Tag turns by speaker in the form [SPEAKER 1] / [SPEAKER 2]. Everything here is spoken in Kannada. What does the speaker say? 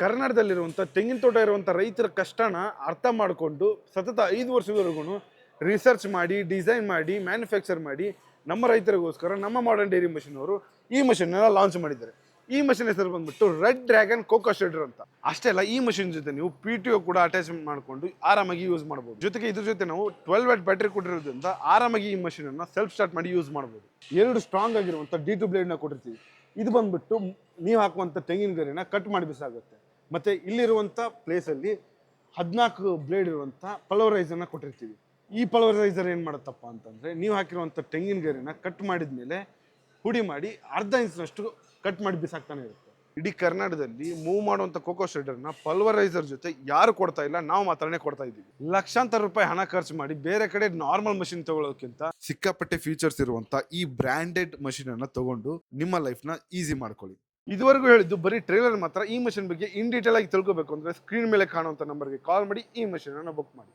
[SPEAKER 1] ಕರ್ನಾಟಕದಲ್ಲಿರುವಂಥ ತೆಂಗಿನ ತೋಟ ಇರುವಂಥ ರೈತರ ಕಷ್ಟನ ಅರ್ಥ ಮಾಡಿಕೊಂಡು ಸತತ 5 ವರ್ಷದವರೆಗೂ ರಿಸರ್ಚ್ ಮಾಡಿ ಡಿಸೈನ್ ಮಾಡಿ ಮ್ಯಾನುಫ್ಯಾಕ್ಚರ್ ಮಾಡಿ ನಮ್ಮ ರೈತರಿಗೋಸ್ಕರ ನಮ್ಮ ಮಾಡರ್ನ್ ಡೈರಿ ಮಷಿನ್ ಅವರು ಈ ಮಷಿನ್ನ ಲಾಂಚ್ ಮಾಡಿದ್ದಾರೆ. ಈ ಮಷಿನ್ ಹೆಸರು ಬಂದ್ಬಿಟ್ಟು ರೆಡ್ ಡ್ರ್ಯಾಗನ್ ಕೋಕೋ ಶೆಡರ್ ಅಂತ. ಅಷ್ಟೇ ಅಲ್ಲ, ಈ ಮಷಿನ್ ಜೊತೆ ನೀವು PTO ಕೂಡ ಅಟ್ಯಾಚ್ಮೆಂಟ್ ಮಾಡಿಕೊಂಡು ಆರಾಮಾಗಿ ಯೂಸ್ ಮಾಡ್ಬೋದು. ಜೊತೆಗೆ ಇದ್ರ ಜೊತೆ ನಾವು 12 ವ್ಯಾಟ್ ಬ್ಯಾಟ್ರಿ ಕೊಟ್ಟಿರೋದ್ರಿಂದ ಆರಾಮಾಗಿ ಈ ಮಷಿನ್ ಅನ್ನ ಸೆಲ್ಫ್ ಸ್ಟಾರ್ಟ್ ಮಾಡಿ ಯೂಸ್ ಮಾಡ್ಬೋದು. 2 ಸ್ಟ್ರಾಂಗ್ ಆಗಿರುವಂಥ D2 ಬ್ಲೇಡ್ನ ಕೊಟ್ಟಿರ್ತೀವಿ. ಇದು ಬಂದ್ಬಿಟ್ಟು ನೀವು ಹಾಕುವಂಥ ತೆಂಗಿನ ಗರಿನ ಕಟ್ ಮಾಡಿ ಬಿಸಾಗುತ್ತೆ. ಮತ್ತೆ ಇಲ್ಲಿರುವಂಥ ಪ್ಲೇಸಲ್ಲಿ 14 ಬ್ಲೇಡ್ ಇರುವಂಥ ಪಲ್ವರೈಸರ್ನ ಕೊಟ್ಟಿರ್ತೀವಿ. ಈ ಪಲ್ವರೈಸರ್ ಏನು ಮಾಡುತ್ತಪ್ಪ ಅಂತಂದರೆ, ನೀವು ಹಾಕಿರುವಂಥ ತೆಂಗಿನ ಗರಿನ ಕಟ್ ಮಾಡಿದ ಮೇಲೆ ಹುಡಿ ಮಾಡಿ ಅರ್ಧ ಇಂಚ್ನಷ್ಟು ಕಟ್ ಮಾಡಿ ಬಿಸಾಕ್ತಾನೆ ಇರುತ್ತೆ. ಇಡೀ ಕರ್ನಾಟಕದಲ್ಲಿ ಮೂವ್ ಮಾಡುವಂಥ ಕೋಕೋ ಶೆಡರ್ನ ಪಲ್ವರೈಸರ್ ಜೊತೆ ಯಾರು ಕೊಡ್ತಾ ಇಲ್ಲ, ನಾವು ಮಾತ್ರನೇ ಕೊಡ್ತಾ ಇದ್ದೀವಿ. ಲಕ್ಷಾಂತರ ರೂಪಾಯಿ ಹಣ ಖರ್ಚು ಮಾಡಿ ಬೇರೆ ಕಡೆ ನಾರ್ಮಲ್ ಮಷಿನ್ ತಗೊಳ್ಳೋಕ್ಕಿಂತ ಸಿಕ್ಕಾಪಟ್ಟೆ ಫೀಚರ್ಸ್ ಇರುವಂಥ ಈ ಬ್ರ್ಯಾಂಡೆಡ್ ಮಷಿನ್ ಅನ್ನ ತಗೊಂಡು ನಿಮ್ಮ ಲೈಫ್ನ ಈಸಿ ಮಾಡ್ಕೊಳ್ಳಿ. ಇದುವರೆಗೂ ಹೇಳಿದ್ದು ಬರೀ ಟ್ರೇಲರ್ ಮಾತ್ರ. ಈ ಮಷಿನ್ ಬಗ್ಗೆ ಇನ್ ಡೀಟೇಲ್ ಆಗಿ ತಿಳ್ಕೋಬೇಕು ಅಂದ್ರೆ ಸ್ಕ್ರೀನ್ ಮೇಲೆ ಕಾಣುವಂಥ ನಂಬರ್ಗೆ ಕಾಲ್ ಮಾಡಿ ಈ ಮಷಿನ್ ಅನ್ನು ಬುಕ್ ಮಾಡಿ.